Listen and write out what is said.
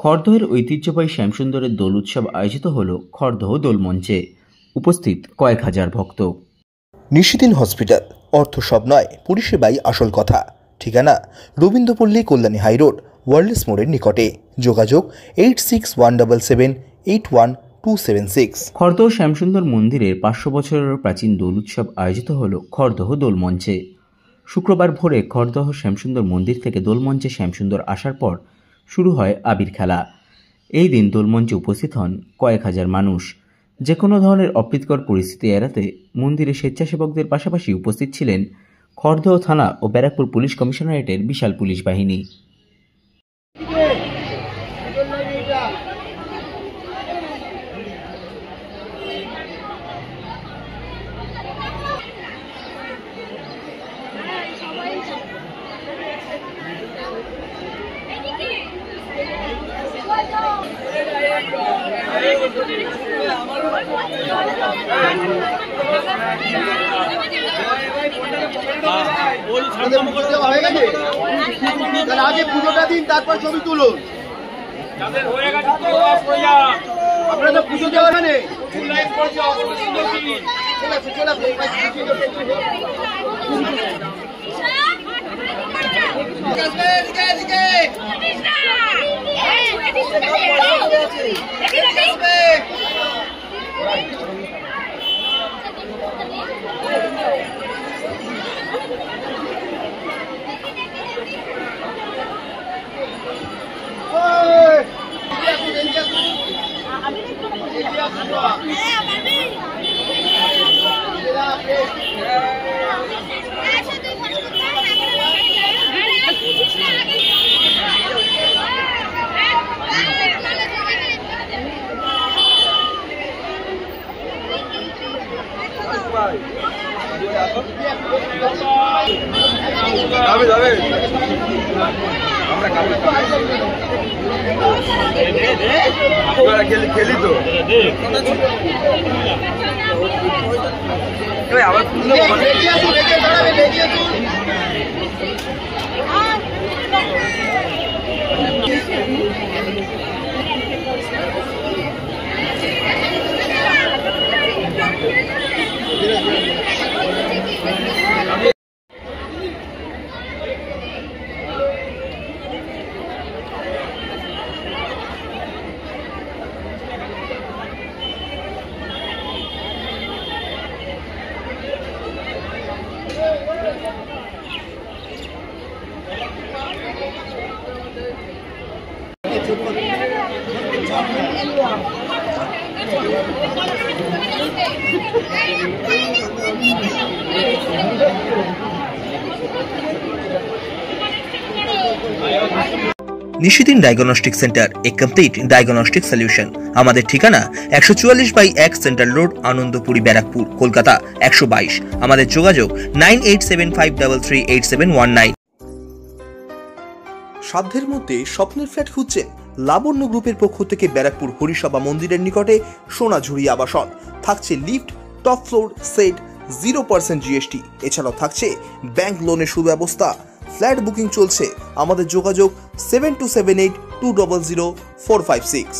খড়দহের ঐতিহ্যবাহী শ্যামসুন্দরের দোল উৎসব আয়োজিত হল খড়দহ দোলমঞ্চে। উপস্থিত কয়েক হাজার ভক্ত। নিশিদিন হসপিটাল, অর্থ সব নয়, পরিষেবাই আসল কথা। ঠিকানা রবীন্দ্রপল্লী, কল্যাণী হাইরোড, ওয়ার্ল্ডস মোড়ের নিকটে। যোগাযোগ 8617781276। খড়দহ শ্যামসুন্দর মন্দিরের 500 বছরেরও প্রাচীন দোল উৎসব আয়োজিত হল খড়দহ দোলমঞ্চে। শুক্রবার ভোরে খড়দহ শ্যামসুন্দর মন্দির থেকে দোলমঞ্চে শ্যামসুন্দর আসার পর শুরু হয় আবির খেলা। এই দিন দোলমঞ্চে উপস্থিত হন কয়েক হাজার মানুষ। যে কোনো ধরনের অপ্রীতিকর পরিস্থিতি এড়াতে মন্দিরে স্বেচ্ছাসেবকদের পাশাপাশি উপস্থিত ছিলেন খড়দহ থানা ও ব্যারাকপুর পুলিশ কমিশনারেটের বিশাল পুলিশ বাহিনী। আগে পুজোটা দিন, তারপর ছবি তুলুন। আপনারা তো পুজো দেওয়া নেই। আমরা খেলি তো আবার নিশিদিন ডায়াগনস্টিক সেন্টার, এ কমপ্লিট ডায়াগনস্টিক সলিউশন। আমাদের ঠিকানা 144/1 সেন্ট্রাল রোড, আনন্দপুরি, ব্যারাকপুর, কলকাতা 122। আমাদের যোগাযোগ 9875338719। সাধ্যের মধ্যে স্বপ্নের ফ্ল্যাট খুঁজছেন? লাবণ্য গ্রুপের পক্ষ থেকে ব্যারাকপুর হরিসভা মন্দিরের নিকটে সোনাঝুরি আবাসন। থাকছে lift, top floor, set, 0% GST। এছাড়াও থাকছে ব্যাংক লোনের সুব্যবস্থা। ফ্ল্যাট বুকিং চলছে। আমাদের যোগাযোগ 7278200456।